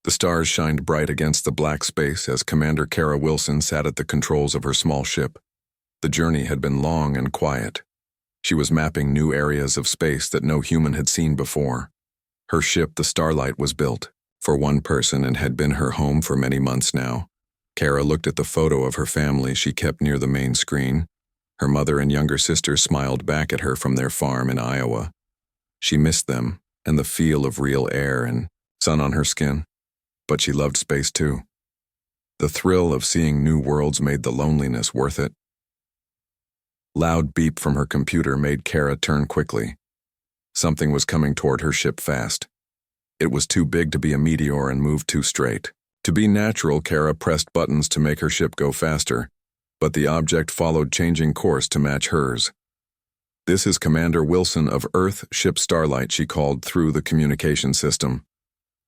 The stars shined bright against the black space as Commander Kara Wilson sat at the controls of her small ship. The journey had been long and quiet. She was mapping new areas of space that no human had seen before. Her ship, the Starlight, was built for one person and had been her home for many months now. Kara looked at the photo of her family she kept near the main screen. Her mother and younger sister smiled back at her from their farm in Iowa. She missed them and the feel of real air and sun on her skin. But she loved space too. The thrill of seeing new worlds made the loneliness worth it. Loud beep from her computer made Kara turn quickly. Something was coming toward her ship fast. It was too big to be a meteor and moved too straight. To be natural, Kara pressed buttons to make her ship go faster, but the object followed, changing course to match hers. "This is Commander Wilson of Earth, ship Starlight," she called through the communication system.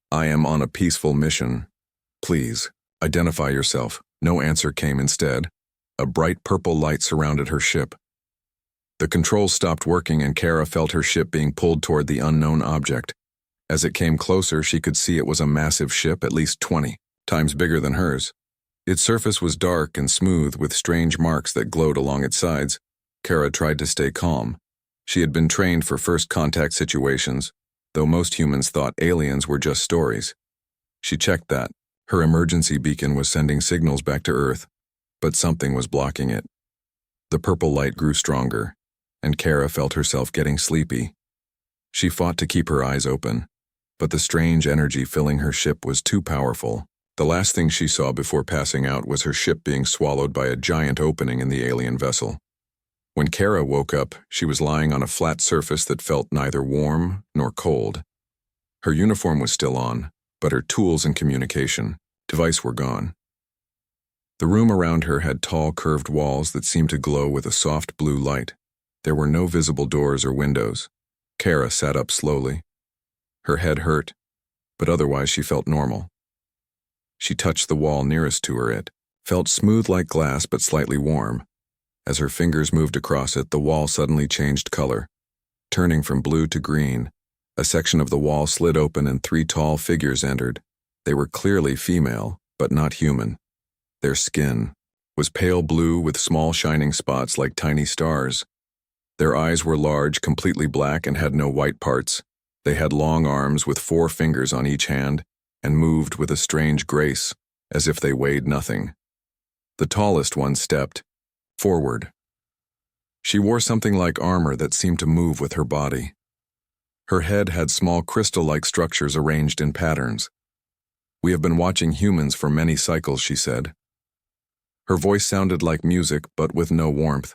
"I am on a peaceful mission. Please, identify yourself." No answer came instead. A bright purple light surrounded her ship. The controls stopped working and Kara felt her ship being pulled toward the unknown object. As it came closer, she could see it was a massive ship, at least 20 times bigger than hers. Its surface was dark and smooth with strange marks that glowed along its sides. Kara tried to stay calm. She had been trained for first contact situations, though most humans thought aliens were just stories. She checked that. Her emergency beacon was sending signals back to Earth, but something was blocking it. The purple light grew stronger, and Kara felt herself getting sleepy. She fought to keep her eyes open, but the strange energy filling her ship was too powerful. The last thing she saw before passing out was her ship being swallowed by a giant opening in the alien vessel. When Kara woke up, she was lying on a flat surface that felt neither warm nor cold. Her uniform was still on, but her tools and communication device were gone. The room around her had tall, curved walls that seemed to glow with a soft blue light. There were no visible doors or windows. Kara sat up slowly. Her head hurt, but otherwise she felt normal. She touched the wall nearest to her. It felt smooth like glass but slightly warm. As her fingers moved across it, the wall suddenly changed color. Turning from blue to green, a section of the wall slid open and 3 tall figures entered. They were clearly female, but not human. Their skin was pale blue with small shining spots like tiny stars. Their eyes were large, completely black, and had no white parts. They had long arms with 4 fingers on each hand and moved with a strange grace, as if they weighed nothing. The tallest one stepped forward. She wore something like armor that seemed to move with her body. Her head had small crystal-like structures arranged in patterns. "We have been watching humans for many cycles," she said. Her voice sounded like music, but with no warmth.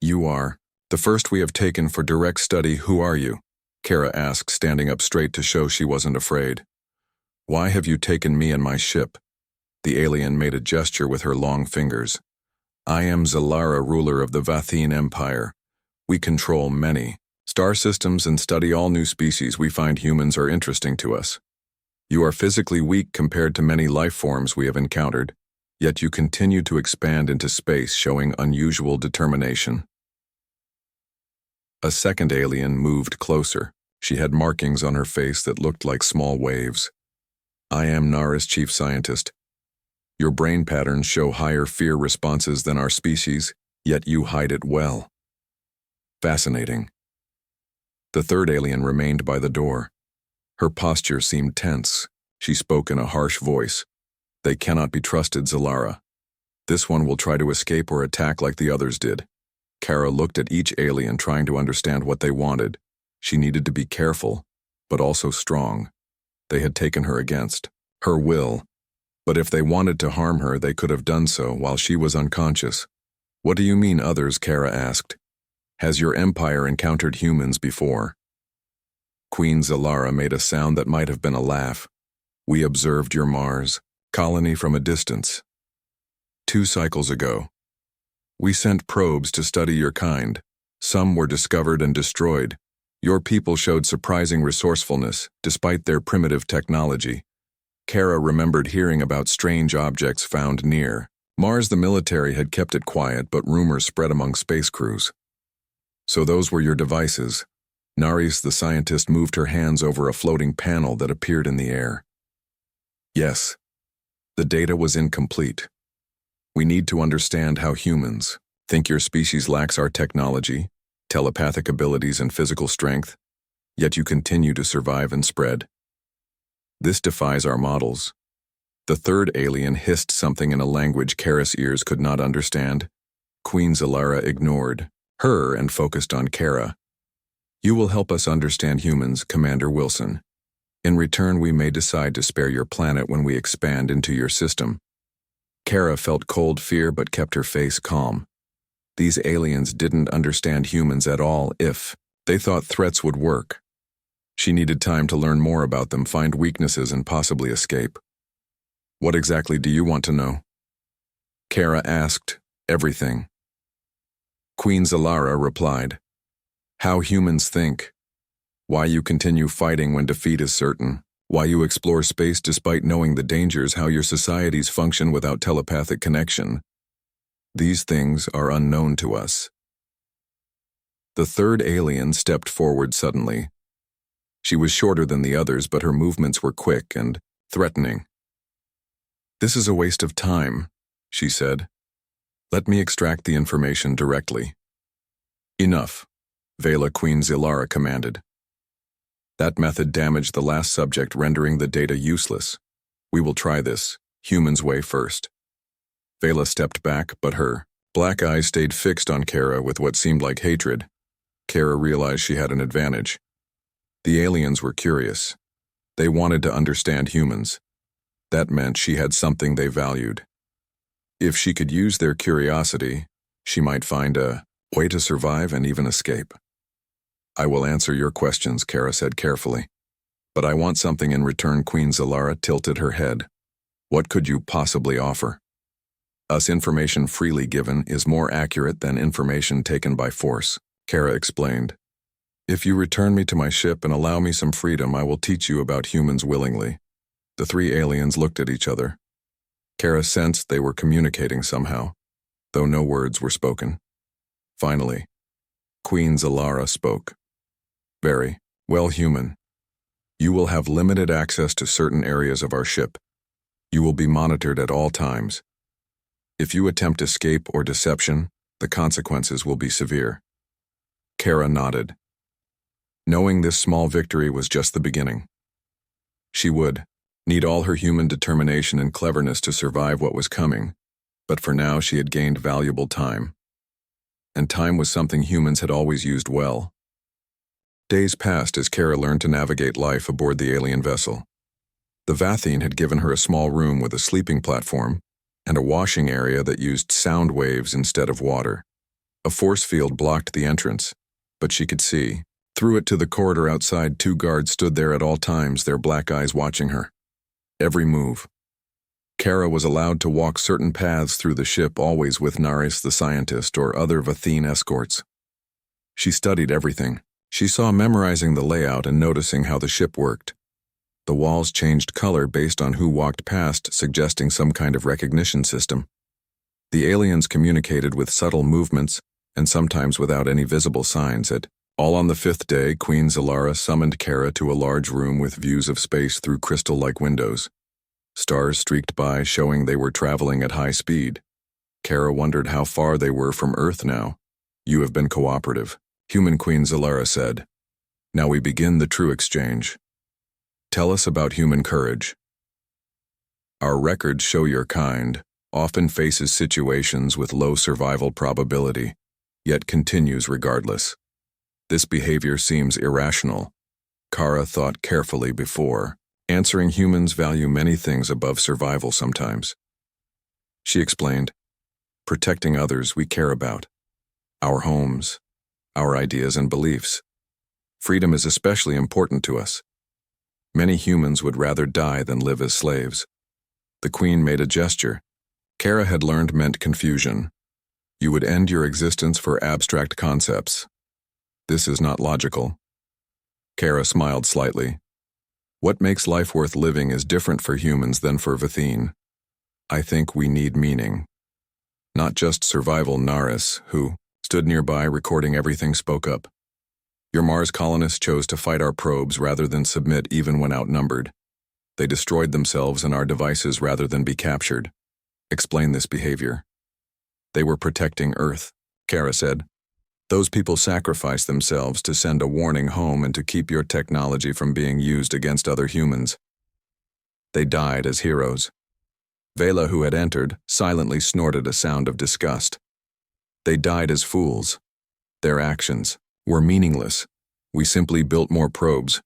"You are the first we have taken for direct study. Who are you?" Kara asked, standing up straight to show she wasn't afraid. "Why have you taken me and my ship?" The alien made a gesture with her long fingers. "I am Zalara, ruler of the Vathine Empire. We control many star systems and study all new species. We find humans are interesting to us. You are physically weak compared to many life forms we have encountered, yet you continue to expand into space, showing unusual determination." A second alien moved closer. She had markings on her face that looked like small waves. "I am Nara's chief scientist. Your brain patterns show higher fear responses than our species, yet you hide it well." Fascinating. The third alien remained by the door. Her posture seemed tense. She spoke in a harsh voice. "They cannot be trusted, Zalara. This one will try to escape or attack like the others did." Kara looked at each alien, trying to understand what they wanted. She needed to be careful, but also strong. They had taken her against her will. But if they wanted to harm her, they could have done so while she was unconscious. "What do you mean, others?" Kara asked. "Has your empire encountered humans before?" Queen Zalara made a sound that might have been a laugh. "We observed your Mars colony from a distance. 2 cycles ago. We sent probes to study your kind. Some were discovered and destroyed. Your people showed surprising resourcefulness, despite their primitive technology." Kara remembered hearing about strange objects found near Mars. The military had kept it quiet, but rumors spread among space crews. "So those were your devices." Naris, the scientist, moved her hands over a floating panel that appeared in the air. Yes, the data was incomplete. We need to understand how humans think your species lacks our technology, telepathic abilities, and physical strength, yet you continue to survive and spread. This defies our models. The third alien hissed something in a language Kara's ears could not understand. Queen Zalara ignored her and focused on Kara. You will help us understand humans, Commander Wilson. In return, we may decide to spare your planet when we expand into your system. Kara felt cold fear but kept her face calm. These aliens didn't understand humans at all if they thought threats would work. She needed time to learn more about them, find weaknesses, and possibly escape. What exactly do you want to know? Kara asked. Everything. Queen Zalara replied. How humans think. Why you continue fighting when defeat is certain. Why you explore space despite knowing the dangers, how your societies function without telepathic connection. These things are unknown to us. The third alien stepped forward suddenly. She was shorter than the others, but her movements were quick and threatening. This is a waste of time, she said. Let me extract the information directly. Enough, Vela Queen Zalara commanded. That method damaged the last subject, rendering the data useless. We will try this, humans' way first. Vela stepped back, but her black eyes stayed fixed on Kara with what seemed like hatred. Kara realized she had an advantage. The aliens were curious. They wanted to understand humans. That meant she had something they valued. If she could use their curiosity, she might find a way to survive and even escape. I will answer your questions, Kara said carefully. But I want something in return. Queen Zalara tilted her head. What could you possibly offer? Us information freely given is more accurate than information taken by force, Kara explained. If you return me to my ship and allow me some freedom, I will teach you about humans willingly. The three aliens looked at each other. Kara sensed they were communicating somehow, though no words were spoken. Finally, Queen Zalara spoke. Very well, human. You will have limited access to certain areas of our ship. You will be monitored at all times. If you attempt escape or deception, the consequences will be severe. Kara nodded. Knowing this small victory was just the beginning. She would need all her human determination and cleverness to survive what was coming, but for now she had gained valuable time. And time was something humans had always used well. Days passed as Kara learned to navigate life aboard the alien vessel. The Vathine had given her a small room with a sleeping platform and a washing area that used sound waves instead of water. A force field blocked the entrance, but she could see. Through it to the corridor outside, two guards stood there at all times, their black eyes watching her. Every move. Kara was allowed to walk certain paths through the ship, always with Naris the scientist or other Vathine escorts. She studied everything. She saw memorizing the layout and noticing how the ship worked. The walls changed color based on who walked past, suggesting some kind of recognition system. The aliens communicated with subtle movements and sometimes without any visible signs. All on the fifth day, Queen Zalara summoned Kara to a large room with views of space through crystal-like windows. Stars streaked by, showing they were traveling at high speed. Kara wondered how far they were from Earth now. You have been cooperative, human Queen Zalara said. Now we begin the true exchange. Tell us about human courage. Our records show your kind often faces situations with low survival probability, yet continues regardless. This behavior seems irrational. Kara thought carefully before. Answering humans value many things above survival sometimes. She explained, protecting others we care about. Our homes, our ideas and beliefs. Freedom is especially important to us. Many humans would rather die than live as slaves. The Queen made a gesture. Kara had learned meant confusion. You would end your existence for abstract concepts. This is not logical. Kara smiled slightly. What makes life worth living is different for humans than for Vathine. I think we need meaning. Not just survival. Naris, who stood nearby recording everything, spoke up. Your Mars colonists chose to fight our probes rather than submit even when outnumbered. They destroyed themselves and our devices rather than be captured. Explain this behavior. They were protecting Earth, Kara said. Those people sacrificed themselves to send a warning home and to keep your technology from being used against other humans. They died as heroes. Vela, who had entered, silently snorted a sound of disgust. They died as fools. Their actions were meaningless. We simply built more probes.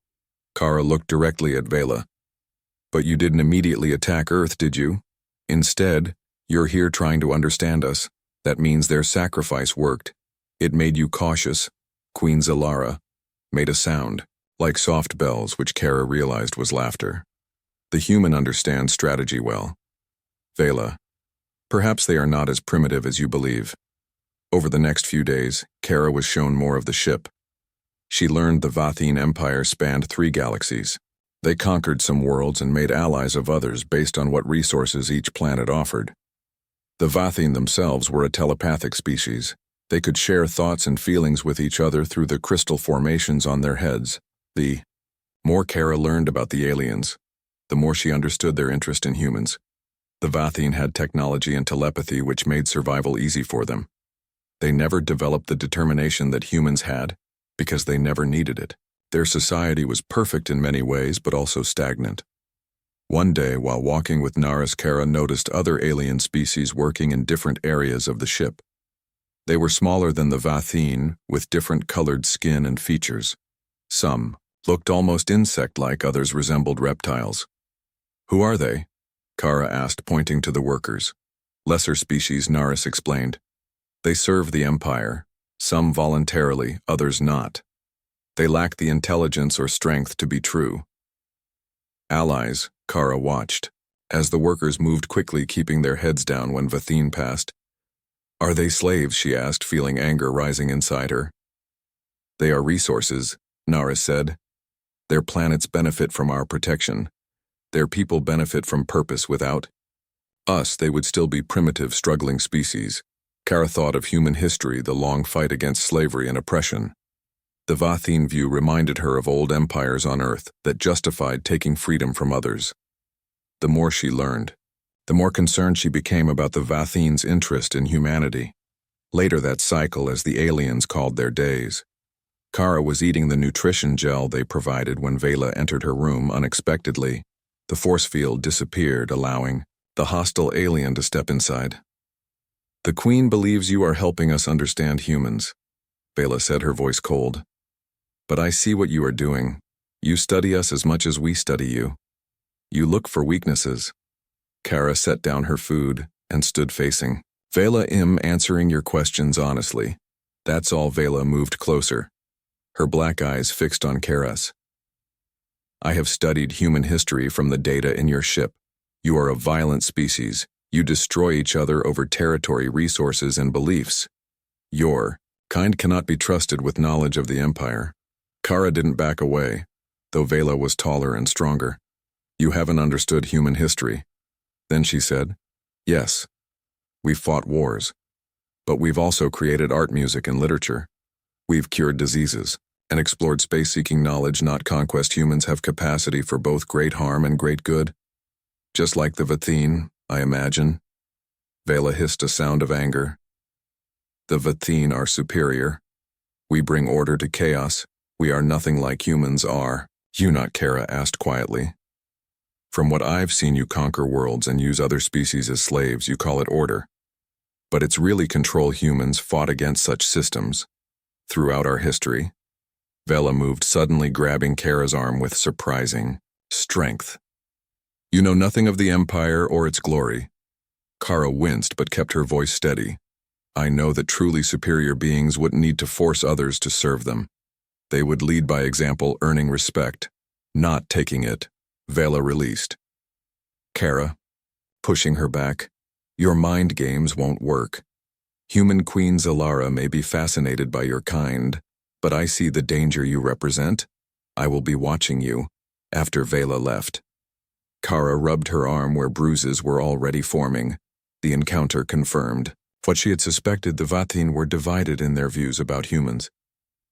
Kara looked directly at Vela. But you didn't immediately attack Earth, did you? Instead, you're here trying to understand us. That means their sacrifice worked. It made you cautious. Queen Zalara made a sound, like soft bells, which Kara realized was laughter. The human understands strategy well. Vela, perhaps they are not as primitive as you believe. Over the next few days, Kara was shown more of the ship. She learned the Vathine Empire spanned 3 galaxies. They conquered some worlds and made allies of others based on what resources each planet offered. The Vathine themselves were a telepathic species. They could share thoughts and feelings with each other through the crystal formations on their heads. The more Kara learned about the aliens, the more she understood their interest in humans. The Vathine had technology and telepathy which made survival easy for them. They never developed the determination that humans had, because they never needed it. Their society was perfect in many ways, but also stagnant. One day, while walking with Naris, Kara noticed other alien species working in different areas of the ship. They were smaller than the Vathine, with different colored skin and features. Some looked almost insect-like, others resembled reptiles. Who are they? Kara asked, pointing to the workers. Lesser species, Naris explained. They serve the Empire, some voluntarily, others not. They lack the intelligence or strength to be true. Allies, Kara watched, as the workers moved quickly, keeping their heads down when Vathine passed. Are they slaves, she asked, feeling anger rising inside her. They are resources, Naris said. Their planets benefit from our protection. Their people benefit from purpose. Without us, they would still be primitive, struggling species. Kara thought of human history, the long fight against slavery and oppression. The Vathine view reminded her of old empires on Earth that justified taking freedom from others. The more she learned, the more concerned she became about the Vathine's interest in humanity. Later that cycle, as the aliens called their days. Kara was eating the nutrition gel they provided when Vela entered her room unexpectedly. The force field disappeared, allowing the hostile alien to step inside. The Queen believes you are helping us understand humans, Vela said, her voice cold. But I see what you are doing. You study us as much as we study you. You look for weaknesses. Kara set down her food and stood facing. Vela, answering your questions honestly. That's all. Vela moved closer, her black eyes fixed on Kara's. I have studied human history from the data in your ship. You are a violent species. You destroy each other over territory, resources, and beliefs. Your kind cannot be trusted with knowledge of the Empire. Kara didn't back away, though Vela was taller and stronger. You haven't understood human history. Then she said, yes, we've fought wars, but we've also created art, music, and literature. We've cured diseases and explored space, seeking knowledge, not conquest. Humans have capacity for both great harm and great good. Just like the Vathine, I imagine. Vela hissed a sound of anger. The Vathine are superior. We bring order to chaos. We are nothing like humans are. You not, Kara asked quietly. From what I've seen, you conquer worlds and use other species as slaves. You call it order. But it's really control. Humans fought against such systems throughout our history. Vela moved, suddenly grabbing Kara's arm with surprising strength. You know nothing of the Empire or its glory. Kara winced but kept her voice steady. I know that truly superior beings wouldn't need to force others to serve them. They would lead by example, earning respect, not taking it. Vela released Kara, pushing her back. Your mind games won't work. Human Queen Zalara may be fascinated by your kind, but I see the danger you represent. I will be watching you. After Vela left, Kara rubbed her arm where bruises were already forming. The encounter confirmed what she had suspected. The Vathine were divided in their views about humans.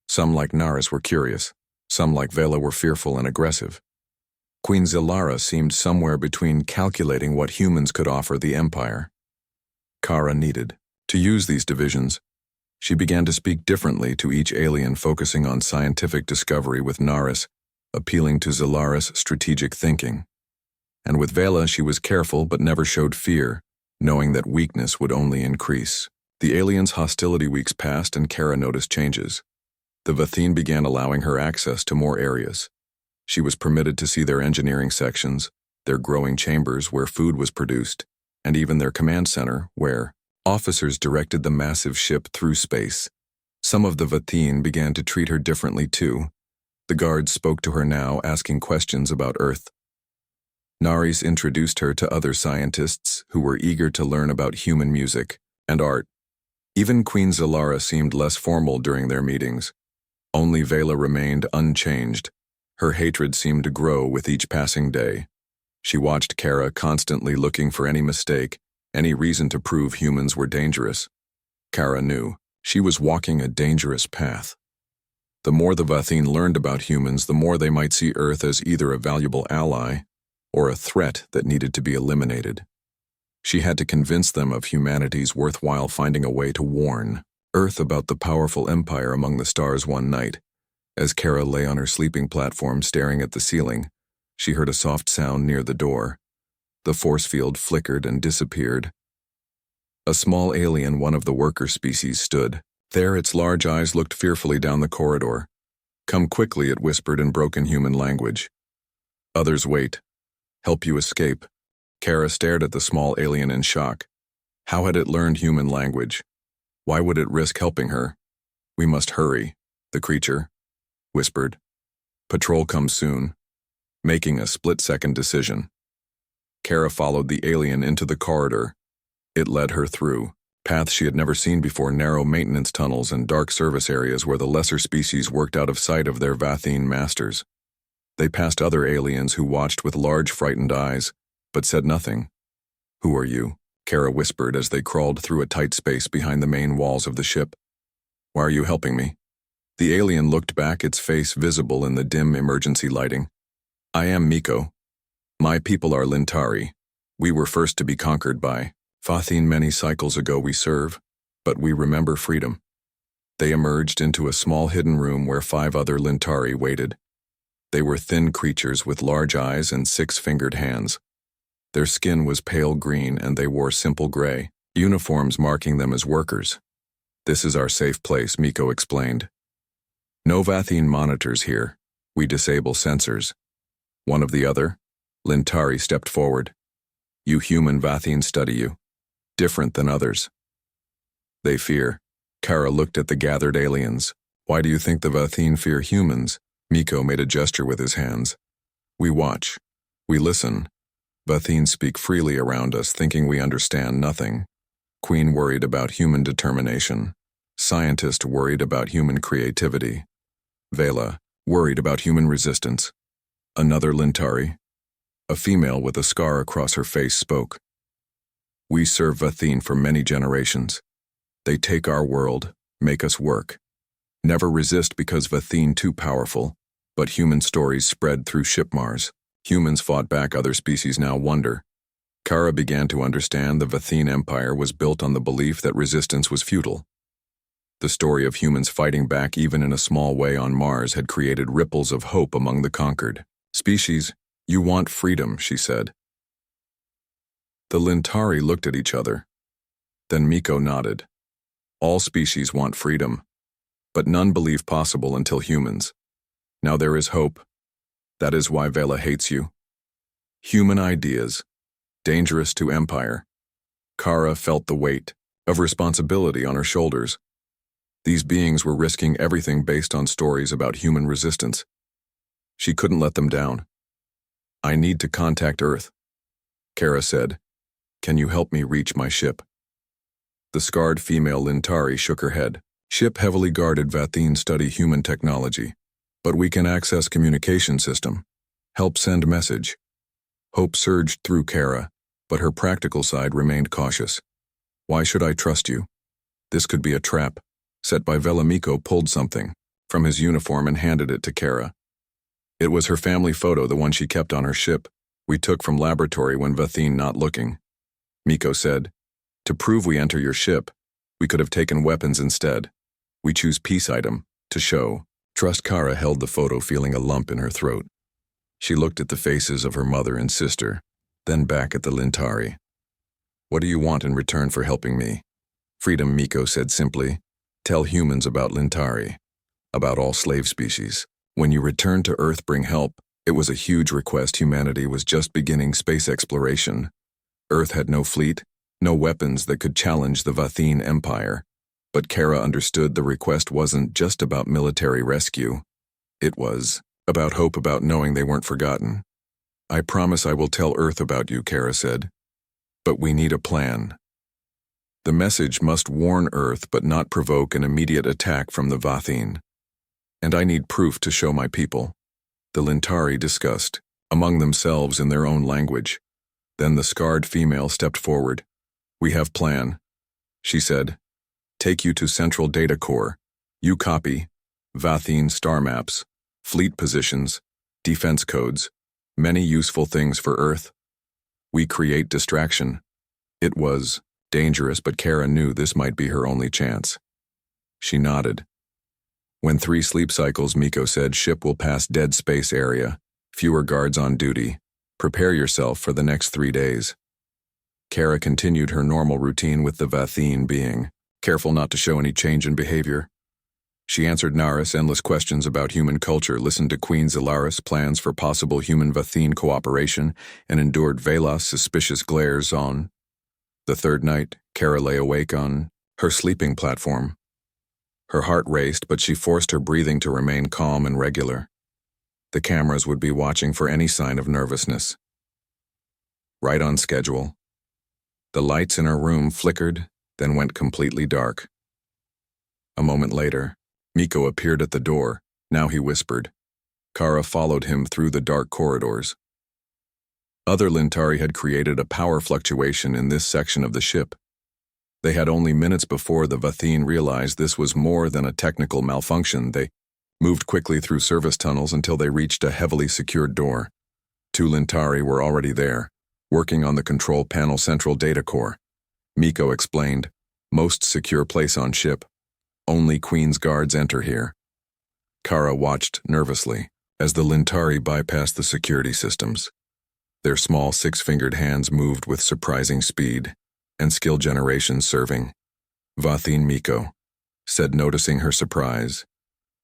Some, like Naris, were curious. Some, like Vela, were fearful and aggressive. Queen Zilara seemed somewhere between calculating what humans could offer the Empire. Kara needed to use these divisions. She began to speak differently to each alien, focusing on scientific discovery, with Naris appealing to Zilara's strategic thinking. And with Vela, she was careful but never showed fear, knowing that weakness would only increase. The aliens' hostility weeks passed and Kara noticed changes. The Vathine began allowing her access to more areas. She was permitted to see their engineering sections, their growing chambers where food was produced, and even their command center where officers directed the massive ship through space. Some of the Vathine began to treat her differently too. The guards spoke to her now, asking questions about Earth. Naris introduced her to other scientists who were eager to learn about human music and art. Even Queen Zilara seemed less formal during their meetings. Only Vela remained unchanged. Her hatred seemed to grow with each passing day. She watched Kara, constantly looking for any mistake, any reason to prove humans were dangerous. Kara knew she was walking a dangerous path. The more the Vathine learned about humans, the more they might see Earth as either a valuable ally or a threat that needed to be eliminated. She had to convince them of humanity's worthwhile, finding a way to warn Earth about the powerful empire among the stars. One night, as Kara lay on her sleeping platform staring at the ceiling, she heard a soft sound near the door. The force field flickered and disappeared. A small alien, one of the worker species, stood there. Its large eyes looked fearfully down the corridor. "Come quickly," it whispered in broken human language. "Others wait. Help you escape." Kara stared at the small alien in shock. How had it learned human language? Why would it risk helping her? "We must hurry," the creature whispered. "Patrol comes soon." Making a split-second decision, Kara followed the alien into the corridor. It led her through paths she had never seen before, narrow maintenance tunnels and dark service areas where the lesser species worked out of sight of their Vathine masters. They passed other aliens who watched with large, frightened eyes, but said nothing. "Who are you?" Kara whispered as they crawled through a tight space behind the main walls of the ship. "Why are you helping me?" The alien looked back, its face visible in the dim emergency lighting. "I am Miko. My people are Lintari. We were first to be conquered by Vathine many cycles ago. We serve, but we remember freedom." They emerged into a small hidden room where 5 other Lintari waited. They were thin creatures with large eyes and 6-fingered hands. Their skin was pale green and they wore simple gray uniforms marking them as workers. "This is our safe place," Miko explained. "No Vathine monitors here. We disable sensors." One of the other, Lintari, stepped forward. "You human Vathine study you. Different than others." "They fear." Kara looked at the gathered aliens. "Why do you think the Vathine fear humans?" Miko made a gesture with his hands. "We watch. We listen. Vathine speak freely around us, thinking we understand nothing. Queen worried about human determination. Scientist worried about human creativity. Vela worried about human resistance." Another Lintari, a female with a scar across her face, spoke. "We serve Vathine for many generations. They take our world, make us work. Never resist because Vathine too powerful, but human stories spread through Shipmars. Humans fought back, other species now wonder." Kara began to understand the Vathine Empire was built on the belief that resistance was futile. The story of humans fighting back, even in a small way on Mars, had created ripples of hope among the conquered species. "You want freedom," she said. The Lintari looked at each other. Then Miko nodded. "All species want freedom, but none believe possible until humans. Now there is hope. That is why Vela hates you. Human ideas, dangerous to empire." Kara felt the weight of responsibility on her shoulders. These beings were risking everything based on stories about human resistance. She couldn't let them down. "I need to contact Earth," Kara said. "Can you help me reach my ship?" The scarred female Lintari shook her head. "Ship heavily guarded. Vathine study human technology. But we can access communication system. Help send message." Hope surged through Kara, but her practical side remained cautious. "Why should I trust you? This could be a trap set by Vela." Miko pulled something from his uniform and handed it to Kara. It was her family photo, the one she kept on her ship. We took from laboratory when Vathine not looking. Miko said, to prove we enter your ship, we could have taken weapons instead. We choose peace item, to show. Trust. Kara held the photo, feeling a lump in her throat. She looked at the faces of her mother and sister, then back at the Lintari. What do you want in return for helping me? Freedom, Miko said simply. Tell humans about Lintari, about all slave species. When you return to Earth, bring help. It was a huge request. Humanity was just beginning space exploration. Earth had no fleet, no weapons that could challenge the Vathine Empire. But Kara understood the request wasn't just about military rescue. It was about hope, about knowing they weren't forgotten. I promise I will tell Earth about you, Kara said. But we need a plan. The message must warn Earth but not provoke an immediate attack from the Vathine. And I need proof to show my people. The Lintari discussed, among themselves in their own language. Then the scarred female stepped forward. We have plan, she said. Take you to Central Data Core. You copy Vathine star maps, fleet positions, defense codes, many useful things for Earth. We create distraction. It was dangerous, but Kara knew this might be her only chance. She nodded. When 3 sleep cycles, Miko said, ship will pass dead space area, fewer guards on duty. Prepare yourself for the next 3 days. Kara continued her normal routine with the Vathine, being careful not to show any change in behavior. She answered Naris' endless questions about human culture, listened to Queen Zelaris' plans for possible human-Vathine cooperation, and endured Velas' suspicious glares on. The third night, Kara lay awake on her sleeping platform. Her heart raced, but she forced her breathing to remain calm and regular. The cameras would be watching for any sign of nervousness. Right on schedule. The lights in her room flickered, then went completely dark. A moment later, Miko appeared at the door. Now he whispered. Kara followed him through the dark corridors. Other Lintari had created a power fluctuation in this section of the ship. They had only minutes before the Vathine realized this was more than a technical malfunction. They moved quickly through service tunnels until they reached a heavily secured door. 2 Lintari were already there, working on the control panel. Central Data Core. Miko explained, most secure place on ship. Only Queen's guards enter here. Kara watched nervously as the Lintari bypassed the security systems. Their small 6-fingered hands moved with surprising speed, and skill generation serving. Vathine, Miko said, noticing her surprise.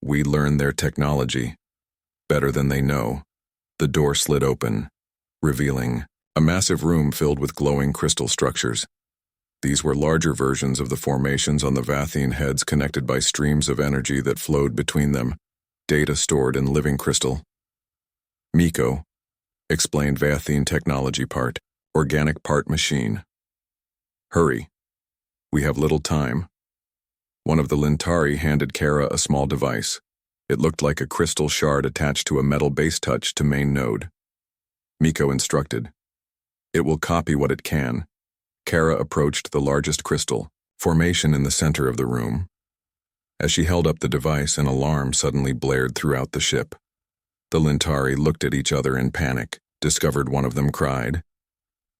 We learn their technology. Better than they know. The door slid open, revealing a massive room filled with glowing crystal structures. These were larger versions of the formations on the Vathine heads, connected by streams of energy that flowed between them, data stored in living crystal. Miko explained, Vathine technology part, organic part machine. Hurry. We have little time. One of the Lintari handed Kara a small device. It looked like a crystal shard attached to a metal base touch to main node. Miko instructed. It will copy what it can. Kara approached the largest crystal formation in the center of the room. As she held up the device, an alarm suddenly blared throughout the ship. The Lintari looked at each other in panic. Discovered one of them cried.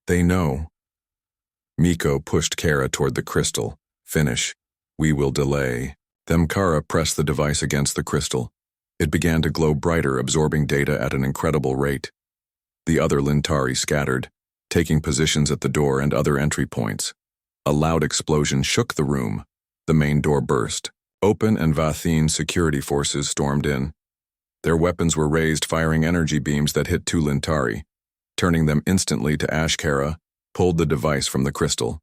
They know. Miko pushed Kara toward the crystal. Finish. We will delay. Then Kara pressed the device against the crystal. It began to glow brighter, absorbing data at an incredible rate. The other Lintari scattered, taking positions at the door and other entry points. A loud explosion shook the room. The main door burst open and Vathine security forces stormed in. Their weapons were raised, firing energy beams that hit 2 Lintari, turning them instantly to ash. Kara pulled the device from the crystal.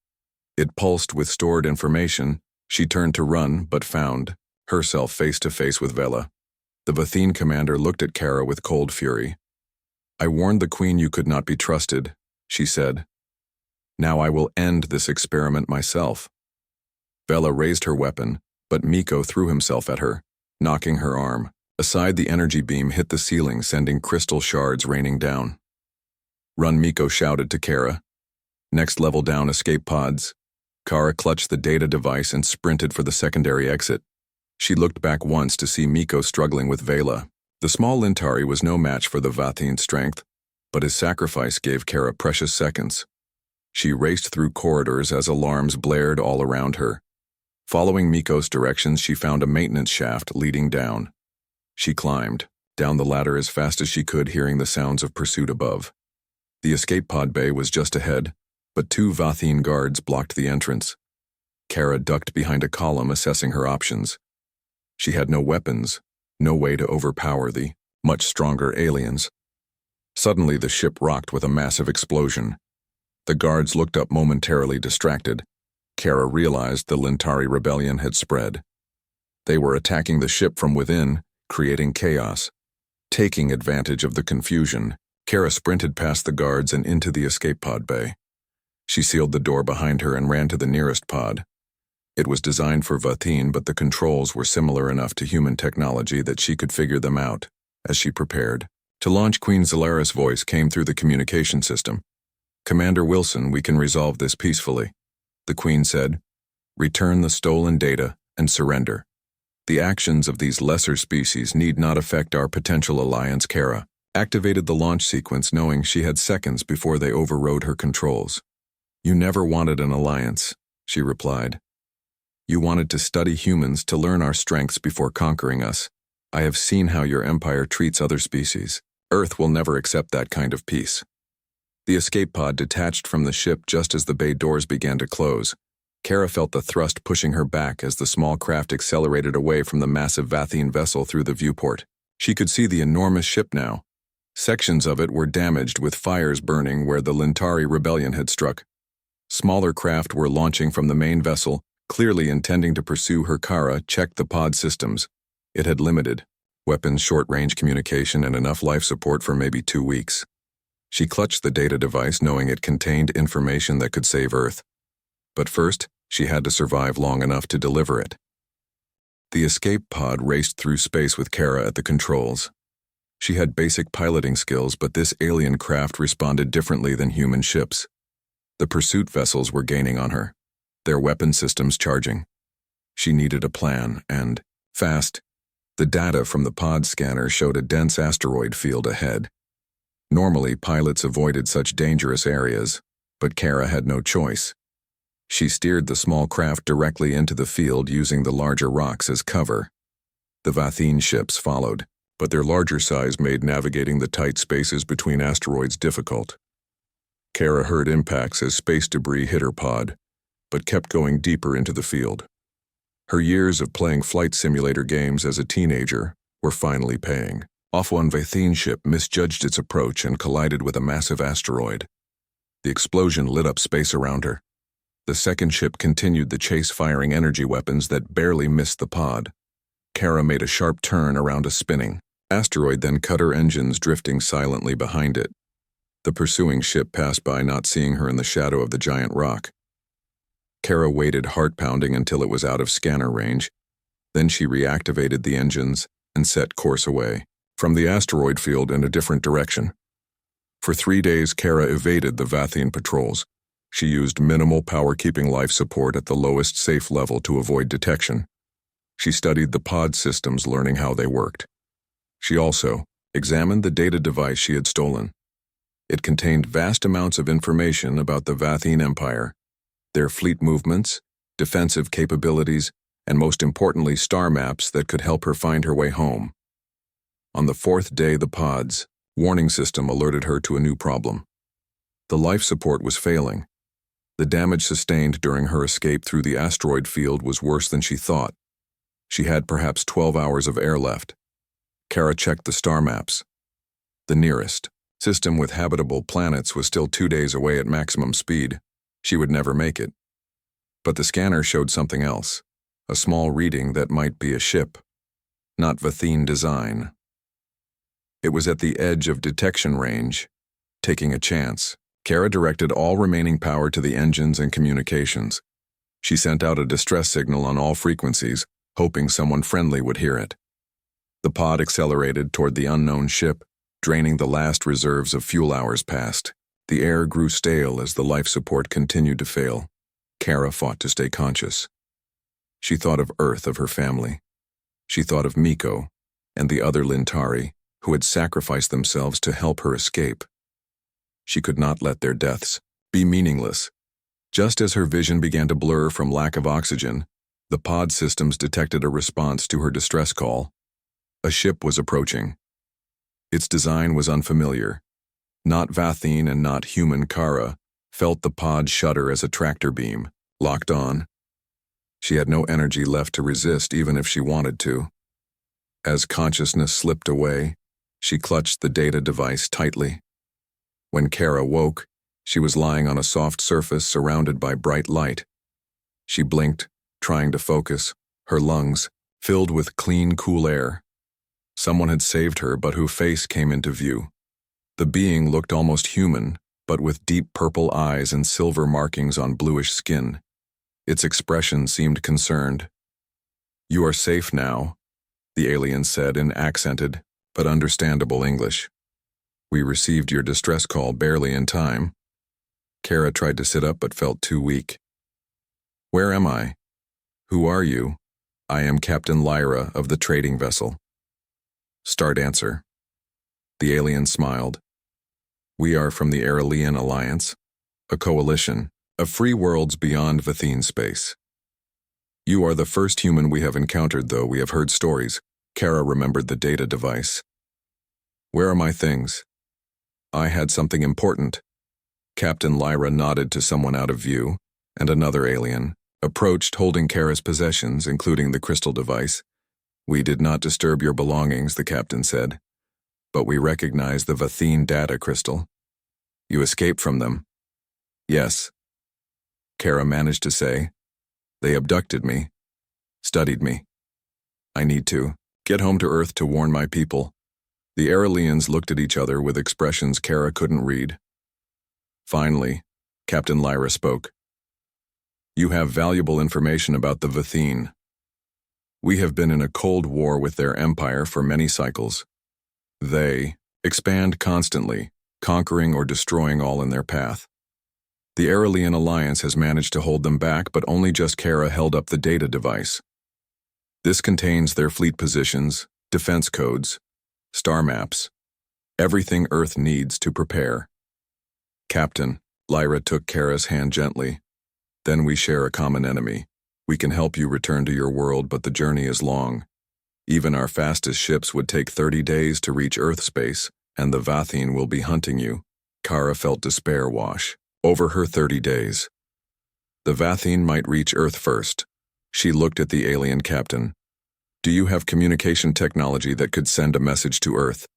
It pulsed with stored information. She turned to run, but found herself face to face with Vela. The Vathine commander looked at Kara with cold fury. I warned the Queen you could not be trusted, she said. Now I will end this experiment myself. Vela raised her weapon, but Miko threw himself at her, knocking her arm aside. The energy beam hit the ceiling, sending crystal shards raining down. Run, Miko shouted to Kara. Next level down, escape pods. Kara clutched the data device and sprinted for the secondary exit. She looked back once to see Miko struggling with Vela. The small Lintari was no match for the Vathine's strength, but his sacrifice gave Kara precious seconds. She raced through corridors as alarms blared all around her. Following Miko's directions, she found a maintenance shaft leading down. She climbed down the ladder as fast as she could, hearing the sounds of pursuit above. The escape pod bay was just ahead, but two Vathine guards blocked the entrance. Kara ducked behind a column, assessing her options. She had no weapons, no way to overpower the much stronger aliens. Suddenly, the ship rocked with a massive explosion. The guards looked up momentarily distracted. Kara realized the Lintari rebellion had spread. They were attacking the ship from within, creating chaos. Taking advantage of the confusion, Kara sprinted past the guards and into the escape pod bay. She sealed the door behind her and ran to the nearest pod. It was designed for Vathine, but the controls were similar enough to human technology that she could figure them out as she prepared. To launch, Queen Zalaris' voice came through the communication system. "Commander Wilson, we can resolve this peacefully," the Queen said. "Return the stolen data and surrender. The actions of these lesser species need not affect our potential alliance." Kara activated the launch sequence, knowing she had seconds before they overrode her controls. "You never wanted an alliance," she replied. "You wanted to study humans, to learn our strengths before conquering us. I have seen how your empire treats other species. Earth will never accept that kind of peace." The escape pod detached from the ship just as the bay doors began to close. Kara felt the thrust pushing her back as the small craft accelerated away from the massive Vathine vessel through the viewport. She could see the enormous ship now. Sections of it were damaged, with fires burning where the Lintari rebellion had struck. Smaller craft were launching from the main vessel, clearly intending to pursue her. Kara checked the pod systems. It had limited weapons, short-range communication, and enough life support for maybe 2 weeks. She clutched the data device, knowing it contained information that could save Earth. But first, she had to survive long enough to deliver it. The escape pod raced through space with Kara at the controls. She had basic piloting skills, but this alien craft responded differently than human ships. The pursuit vessels were gaining on her, their weapon systems charging. She needed a plan, and fast. The data from the pod scanner showed a dense asteroid field ahead. Normally, pilots avoided such dangerous areas, but Kara had no choice. She steered the small craft directly into the field, using the larger rocks as cover. The Vathine ships followed, but their larger size made navigating the tight spaces between asteroids difficult. Kara heard impacts as space debris hit her pod, but kept going deeper into the field. Her years of playing flight simulator games as a teenager were finally paying off. One Vathine ship misjudged its approach and collided with a massive asteroid. The explosion lit up space around her. The second ship continued the chase, firing energy weapons that barely missed the pod. Kara made a sharp turn around a spinning asteroid, then cut her engines, drifting silently behind it. The pursuing ship passed by, not seeing her in the shadow of the giant rock. Kara waited, heart-pounding, until it was out of scanner range. Then she reactivated the engines and set course away from the asteroid field in a different direction. For 3 days, Kara evaded the Vathine patrols. She used minimal power, keeping life support at the lowest safe level to avoid detection. She studied the pod systems, learning how they worked. She also examined the data device she had stolen. It contained vast amounts of information about the Vathine Empire, their fleet movements, defensive capabilities, and most importantly, star maps that could help her find her way home. On the 4th day, the pod's warning system alerted her to a new problem. The life support was failing. The damage sustained during her escape through the asteroid field was worse than she thought. She had perhaps 12 hours of air left. Kara checked the star maps. The nearest system with habitable planets was still 2 days away at maximum speed. She would never make it. But the scanner showed something else, a small reading that might be a ship, not Vathine design. It was at the edge of detection range. Taking a chance, Kara directed all remaining power to the engines and communications. She sent out a distress signal on all frequencies, hoping someone friendly would hear it. The pod accelerated toward the unknown ship, draining the last reserves of fuel. Hours passed. The air grew stale as the life support continued to fail. Kara fought to stay conscious. She thought of Earth, of her family. She thought of Miko, and the other Lintari, who had sacrificed themselves to help her escape. She could not let their deaths be meaningless. Just as her vision began to blur from lack of oxygen, the pod systems detected a response to her distress call. A ship was approaching. Its design was unfamiliar. Not Vathine and not human Kara felt the pod shudder as a tractor beam locked on. She had no energy left to resist even if she wanted to. As consciousness slipped away, she clutched the data device tightly. When Kara woke, she was lying on a soft surface surrounded by bright light. She blinked, trying to focus, her lungs filled with clean, cool air. Someone had saved her, but whose face came into view. The being looked almost human, but with deep purple eyes and silver markings on bluish skin. Its expression seemed concerned. "You are safe now," the alien said in accented but understandable English. "We received your distress call barely in time." Kara tried to sit up but felt too weak. "Where am I? Who are you?" "I am Captain Lyra of the trading vessel." "Start answer." The alien smiled. "We are from the Aurelian Alliance, a coalition of free worlds beyond Vathine space. You are the first human we have encountered, though we have heard stories." Kara remembered the data device. "Where are my things?" "I had something important." Captain Lyra nodded to someone out of view, and another alien approached holding Kara's possessions, including the crystal device. "We did not disturb your belongings," the captain said, "but we recognize the Vathine data crystal." "You escaped from them?" "Yes," Kara managed to say. "They abducted me, studied me. I need to get home to Earth to warn my people." The Aurelians looked at each other with expressions Kara couldn't read. Finally, Captain Lyra spoke. "You have valuable information about the Vathine. We have been in a cold war with their empire for many cycles. They expand constantly, conquering or destroying all in their path. The Aurelian Alliance has managed to hold them back, but only just." Kara held up the data device. "This contains their fleet positions, defense codes, star maps, everything Earth needs to prepare." "Captain," Lyra took Kara's hand gently, "then we share a common enemy. We can help you return to your world, but the journey is long. Even our fastest ships would take 30 days to reach Earth space, and the Vathine will be hunting you." Kara felt despair wash over her. 30 days. The Vathine might reach Earth first. She looked at the alien captain. "Do you have communication technology that could send a message to Earth?"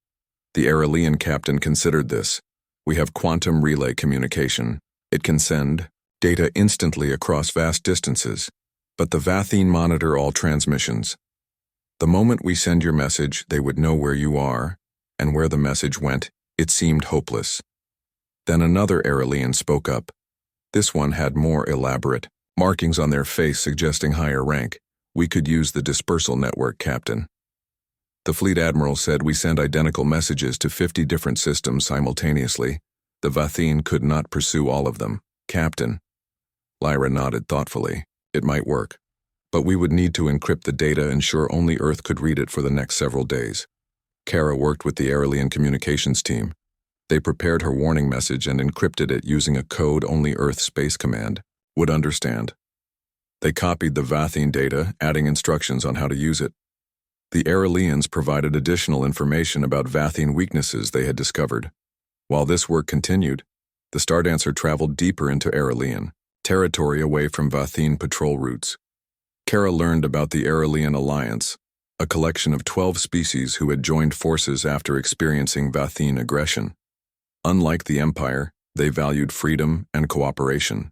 The Aurelian captain considered this. "We have quantum relay communication. It can send data instantly across vast distances, but the Vathine monitor all transmissions. The moment we send your message, they would know where you are, and where the message went, it seemed hopeless." Then another Aurelian spoke up. This one had more elaborate markings on their face suggesting higher rank. "We could use the dispersal network, Captain." The fleet admiral said, "We send identical messages to 50 different systems simultaneously. The Vathine could not pursue all of them." "Captain." Lyra nodded thoughtfully. "It might work, but we would need to encrypt the data, ensure only Earth could read it for the next several days." Kara worked with the Aurelian communications team. They prepared her warning message and encrypted it using a code only Earth Space Command would understand. They copied the Vathine data, adding instructions on how to use it. The Aurelians provided additional information about Vathine weaknesses they had discovered. While this work continued, the Stardancer traveled deeper into Aurelian territory away from Vathine patrol routes. Kara learned about the Aurelian Alliance, a collection of 12 species who had joined forces after experiencing Vathine aggression. Unlike the Empire, they valued freedom and cooperation.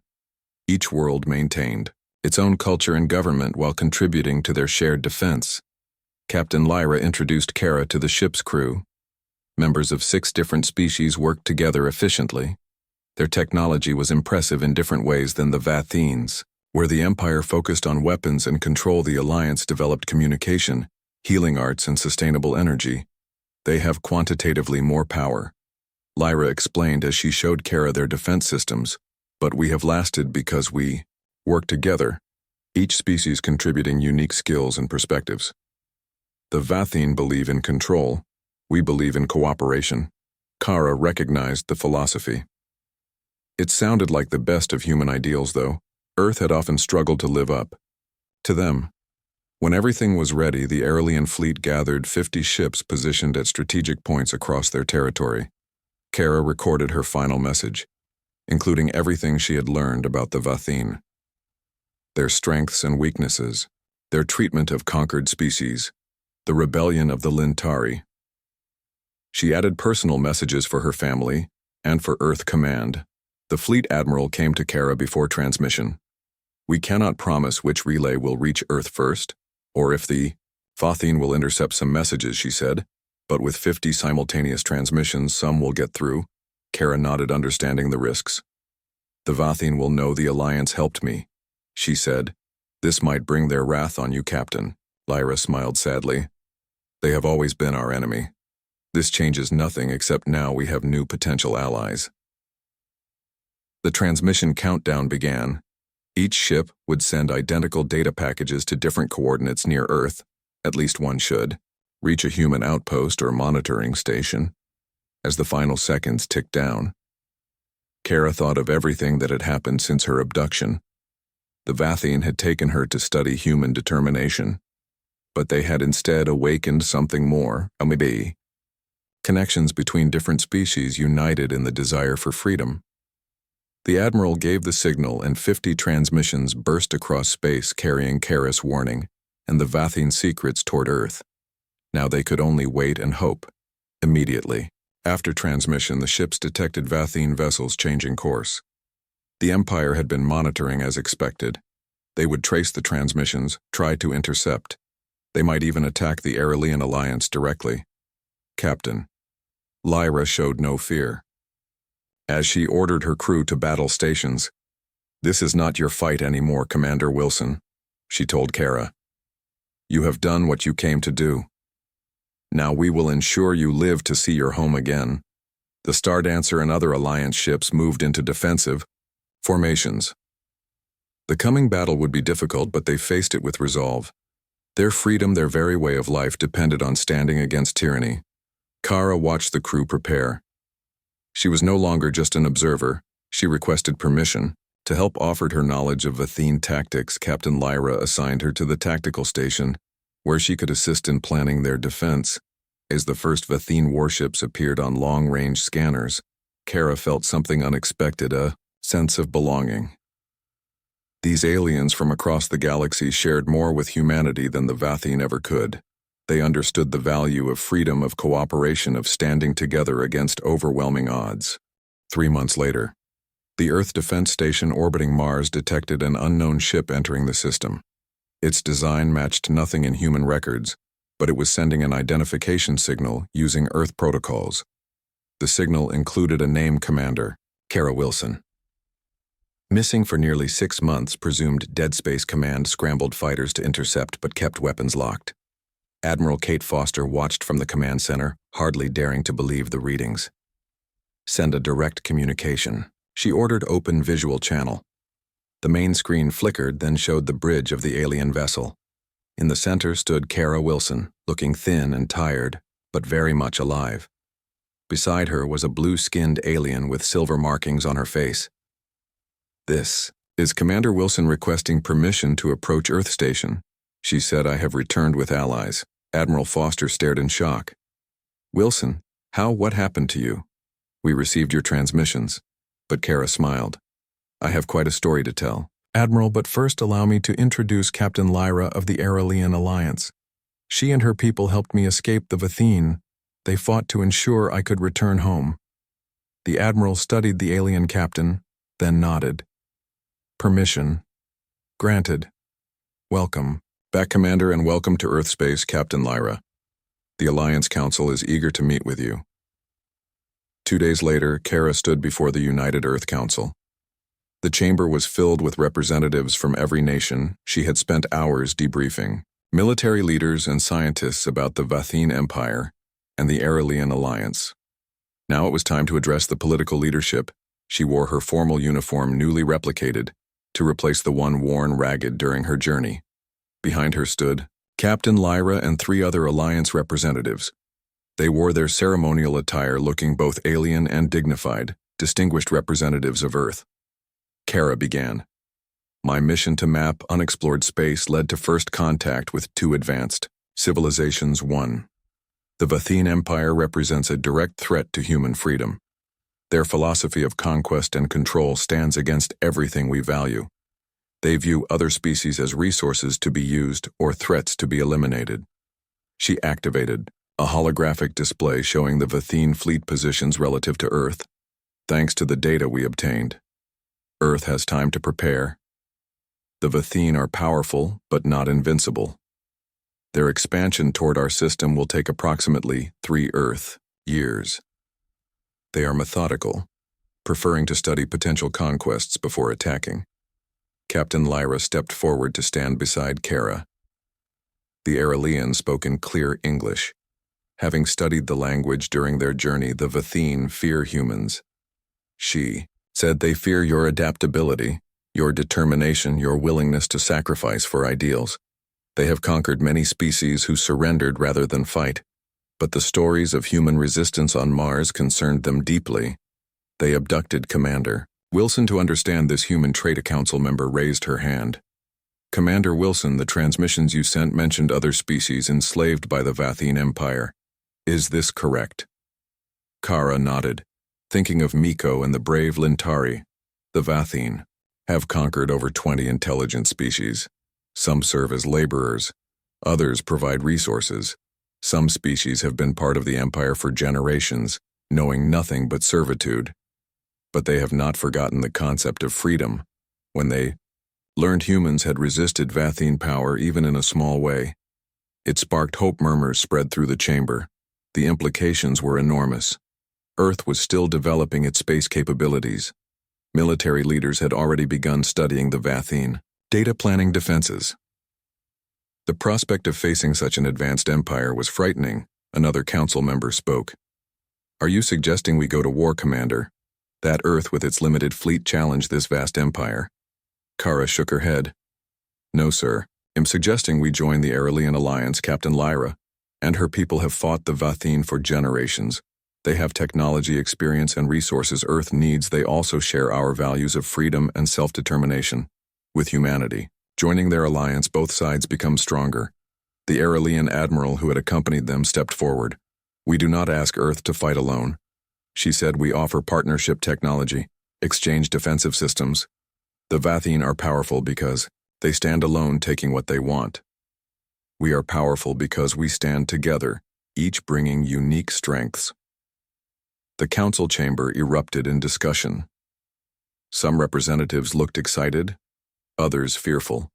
Each world maintained its own culture and government while contributing to their shared defense. Captain Lyra introduced Kara to the ship's crew. Members of 6 different species worked together efficiently. Their technology was impressive in different ways than the Vathines. Where the Empire focused on weapons and control, the Alliance developed communication, healing arts, and sustainable energy. They have quantitatively more power. Lyra explained as she showed Kara their defense systems, "But we have lasted because we work together, each species contributing unique skills and perspectives." The Vathine believe in control. We believe in cooperation. Kara recognized the philosophy. It sounded like the best of human ideals, though. Earth had often struggled to live up to them. When everything was ready, the Aurelian fleet gathered 50 ships positioned at strategic points across their territory. Kara recorded her final message, including everything she had learned about the Vathine. Their strengths and weaknesses, their treatment of conquered species, the rebellion of the Lintari. She added personal messages for her family and for Earth Command. The fleet admiral came to Kara before transmission. We cannot promise which relay will reach Earth first, or if the Vathine will intercept some messages, she said, but with 50 simultaneous transmissions, some will get through. Kara nodded, understanding the risks. The Vathine will know the Alliance helped me, she said. This might bring their wrath on you, Captain. Lyra smiled sadly. They have always been our enemy. This changes nothing except now we have new potential allies. The transmission countdown began. Each ship would send identical data packages to different coordinates near Earth, at least one should, reach a human outpost or monitoring station. As the final seconds ticked down, Kara thought of everything that had happened since her abduction. The Vathine had taken her to study human determination, but they had instead awakened something more, maybe. Connections between different species united in the desire for freedom. The Admiral gave the signal and 50 transmissions burst across space carrying Kara's warning and the Vathine secrets toward Earth. Now they could only wait and hope. Immediately, after transmission, the ships detected Vathine vessels changing course. The Empire had been monitoring as expected. They would trace the transmissions, try to intercept. They might even attack the Aurelian Alliance directly. Captain. Lyra showed no fear. As she ordered her crew to battle stations, "This is not your fight anymore, Commander Wilson," she told Kara. "You have done what you came to do. Now we will ensure you live to see your home again." The Stardancer and other Alliance ships moved into defensive formations. The coming battle would be difficult, but they faced it with resolve. Their freedom, their very way of life, depended on standing against tyranny. Kara watched the crew prepare. She was no longer just an observer. She requested permission. To help offered her knowledge of Vathine tactics, Captain Lyra assigned her to the tactical station, where she could assist in planning their defense. As the first Vathine warships appeared on long-range scanners, Kara felt something unexpected, a sense of belonging. These aliens from across the galaxy shared more with humanity than the Vathine ever could. They understood the value of freedom, of cooperation, of standing together against overwhelming odds. 3 months later, the Earth Defense Station orbiting Mars detected an unknown ship entering the system. Its design matched nothing in human records, but it was sending an identification signal using Earth protocols. The signal included a name: Commander Kara Wilson. Missing for nearly 6 months, presumed Dead Space Command scrambled fighters to intercept but kept weapons locked. Admiral Kate Foster watched from the command center, hardly daring to believe the readings. "Send a direct communication." She ordered open visual channel. The main screen flickered, then showed the bridge of the alien vessel. In the center stood Kara Wilson, looking thin and tired, but very much alive. Beside her was a blue-skinned alien with silver markings on her face. "This is Commander Wilson requesting permission to approach Earth Station," she said. "I have returned with allies." Admiral Foster stared in shock. "Wilson, what happened to you?" "We received your transmissions." But Kara smiled. "I have quite a story to tell, Admiral, but first allow me to introduce Captain Lyra of the Aurelian Alliance. She and her people helped me escape the Vathine. They fought to ensure I could return home." The Admiral studied the alien captain, then nodded. "Permission granted. Welcome back, Commander, and welcome to Earth Space, Captain Lyra. The Alliance Council is eager to meet with you." 2 days later, Kara stood before the United Earth Council. The chamber was filled with representatives from every nation. She had spent hours debriefing military leaders and scientists about the Vathine Empire and the Aurelian Alliance. Now it was time to address the political leadership. She wore her formal uniform, newly replicated, to replace the one worn ragged during her journey. Behind her stood Captain Lyra and 3 other Alliance representatives. They wore their ceremonial attire looking both alien and dignified, distinguished representatives of Earth. Kara began. My mission to map unexplored space led to first contact with 2 advanced civilizations. 1. The Vathine Empire represents a direct threat to human freedom. Their philosophy of conquest and control stands against everything we value. They view other species as resources to be used or threats to be eliminated. She activated a holographic display showing the Vathine fleet positions relative to Earth. Thanks to the data we obtained, Earth has time to prepare. The Vathine are powerful, but not invincible. Their expansion toward our system will take approximately 3 Earth years. They are methodical, preferring to study potential conquests before attacking. Captain Lyra stepped forward to stand beside Kara. The Aurelian spoke in clear English. Having studied the language during their journey, the Vathine fear humans. She said they fear your adaptability, your determination, your willingness to sacrifice for ideals. They have conquered many species who surrendered rather than fight, but the stories of human resistance on Mars concerned them deeply. They abducted Commander Wilson. To understand this human trait, a council member raised her hand. Commander Wilson, the transmissions you sent mentioned other species enslaved by the Vathine Empire. Is this correct? Kara nodded, thinking of Miko and the brave Lintari. The Vathine have conquered over 20 intelligent species. Some serve as laborers, others provide resources. Some species have been part of the Empire for generations, knowing nothing but servitude. But they have not forgotten the concept of freedom. When they learned humans had resisted Vathine power even in a small way, it sparked hope. Murmurs spread through the chamber. The implications were enormous. Earth was still developing its space capabilities. Military leaders had already begun studying the Vathine data planning defenses. The prospect of facing such an advanced empire was frightening. Another council member spoke. Are you suggesting we go to war, Commander? That Earth with its limited fleet challenged this vast empire? Kara shook her head. No, sir. I'm suggesting we join the Aurelian Alliance. Captain Lyra and her people have fought the Vathine for generations. They have technology, experience, and resources Earth needs. They also share our values of freedom and self-determination. With humanity joining their alliance, both sides become stronger. The Aurelian admiral who had accompanied them stepped forward. We do not ask Earth to fight alone. She said we offer partnership technology, exchange defensive systems. The Vathine are powerful because they stand alone taking what they want. We are powerful because we stand together, each bringing unique strengths. The council chamber erupted in discussion. Some representatives looked excited, others fearful.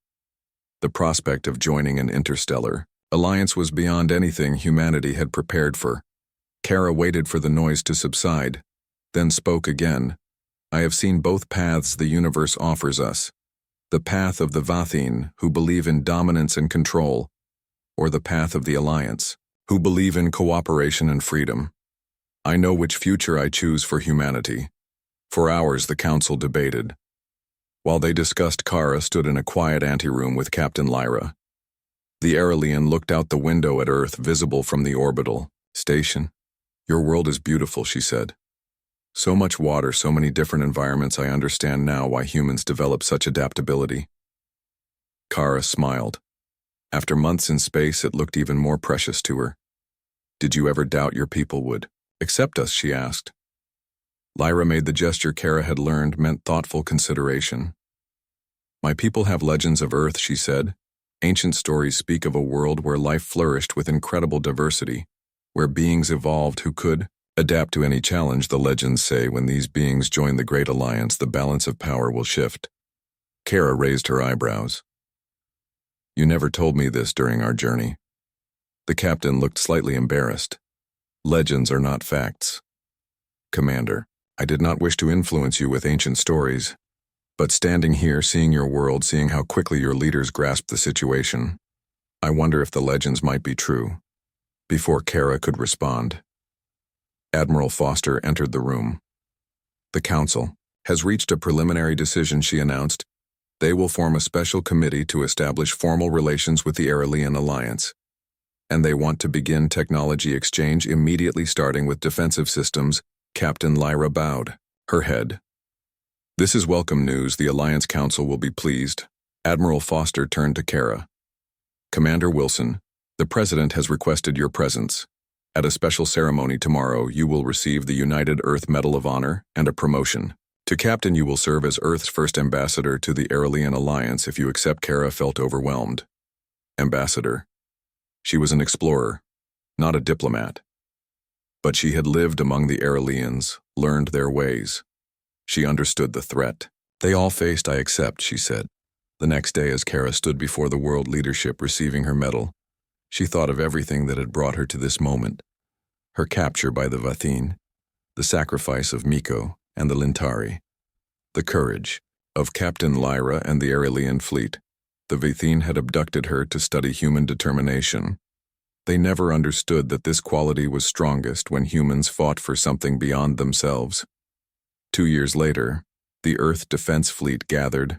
The prospect of joining an interstellar alliance was beyond anything humanity had prepared for. Kara waited for the noise to subside, then spoke again. I have seen both paths the universe offers us. The path of the Vathine, who believe in dominance and control, or the path of the Alliance, who believe in cooperation and freedom. I know which future I choose for humanity. For hours the council debated. While they discussed, Kara stood in a quiet anteroom with Captain Lyra. The Aurelian looked out the window at Earth visible from the orbital station. Your world is beautiful, she said. So much water, so many different environments. I understand now why humans develop such adaptability. Kara smiled. After months in space, it looked even more precious to her. Did you ever doubt your people would accept us, she asked. Lyra made the gesture Kara had learned meant thoughtful consideration. My people have legends of Earth, she said. Ancient stories speak of a world where life flourished with incredible diversity, where beings evolved who could adapt to any challenge. The legends say when these beings join the Great Alliance, the balance of power will shift. Kara raised her eyebrows. You never told me this during our journey. The captain looked slightly embarrassed. Legends are not facts. Commander, I did not wish to influence you with ancient stories, but standing here, seeing your world, seeing how quickly your leaders grasped the situation, I wonder if the legends might be true. Before Kara could respond, Admiral Foster entered the room. The council has reached a preliminary decision, she announced. They will form a special committee to establish formal relations with the Aurelian Alliance, and they want to begin technology exchange immediately, starting with defensive systems. Captain Lyra bowed her head. This is welcome news. The Alliance Council will be pleased. Admiral Foster turned to Kara. Commander Wilson, the President has requested your presence. At a special ceremony tomorrow, you will receive the United Earth Medal of Honor and a promotion. To Captain, you will serve as Earth's first ambassador to the Aurelian Alliance if you accept. Kara felt overwhelmed. Ambassador. She was an explorer, not a diplomat. But she had lived among the Aurelians, learned their ways. She understood the threat. They all faced. I accept, she said. The next day, as Kara stood before the world leadership receiving her medal, she thought of everything that had brought her to this moment. Her capture by the Vathine, the sacrifice of Miko and the Lintari, the courage of Captain Lyra and the Aurelian fleet. The Vathine had abducted her to study human determination. They never understood that this quality was strongest when humans fought for something beyond themselves. 2 years later, the Earth Defense Fleet gathered.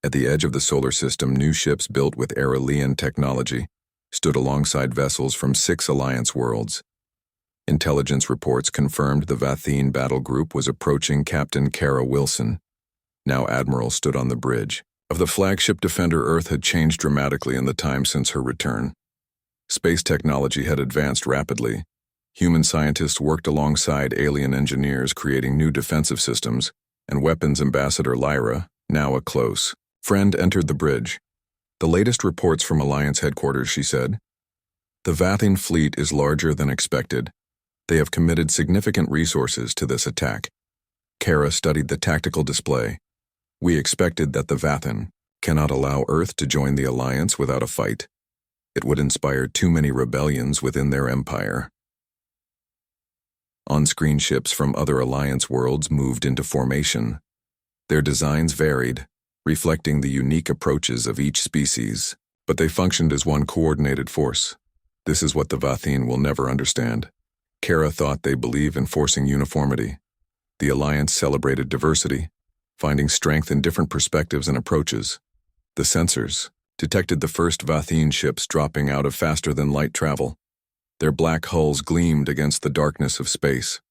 At the edge of the solar system, new ships built with Aurelian technology stood alongside vessels from 6 Alliance worlds. Intelligence reports confirmed the Vathine battle group was approaching. Captain Kara Wilson, now Admiral, stood on the bridge of the flagship Defender. Earth had changed dramatically in the time since her return. Space technology had advanced rapidly. Human scientists worked alongside alien engineers, creating new defensive systems and weapons. Ambassador Lyra, now a close friend, entered the bridge. The latest reports from Alliance headquarters, she said. The Vathine fleet is larger than expected. They have committed significant resources to this attack. Kara studied the tactical display. We expected that the Vathine cannot allow Earth to join the Alliance without a fight. It would inspire too many rebellions within their empire. On-screen ships from other Alliance worlds moved into formation. Their designs varied, reflecting the unique approaches of each species, but they functioned as one coordinated force. This is what the Vathine will never understand. Kara thought they believe in forcing uniformity. The Alliance celebrated diversity, finding strength in different perspectives and approaches. The sensors detected the first Vathine ships dropping out of faster-than-light travel. Their black hulls gleamed against the darkness of space.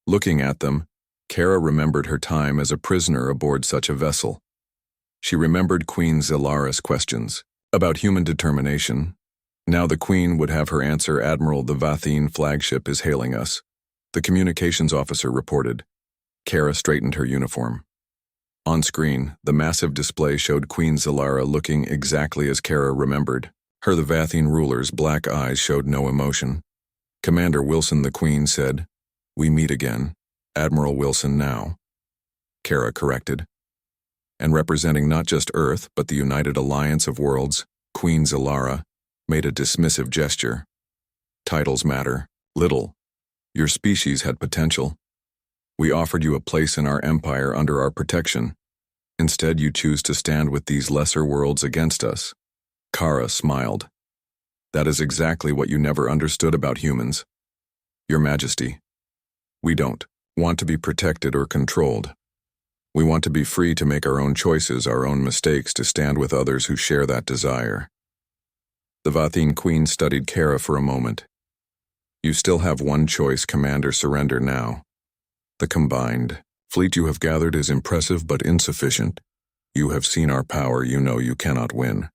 Looking at them, Kara remembered her time as a prisoner aboard such a vessel. She remembered Queen Zilara's questions about human determination. Now the Queen would have her answer. Admiral, the Vathine flagship is hailing us, the communications officer reported. Kara straightened her uniform. On screen, the massive display showed Queen Zilara looking exactly as Kara remembered. The Vathine ruler's black eyes showed no emotion. Commander Wilson, the Queen said. We meet again. Admiral Wilson now. Kara corrected. And representing not just Earth but the United Alliance of Worlds, Queen Zilara made a dismissive gesture. Titles matter little. Your species had potential. We offered you a place in our empire under our protection. Instead, you choose to stand with these lesser worlds against us. Kara smiled. That is exactly what you never understood about humans. Your Majesty, we don't want to be protected or controlled. We want to be free to make our own choices, our own mistakes, to stand with others who share that desire. The Vathine Queen studied Kara for a moment. You still have one choice, Commander. Surrender now. The combined fleet you have gathered is impressive but insufficient. You have seen our power. You know you cannot win.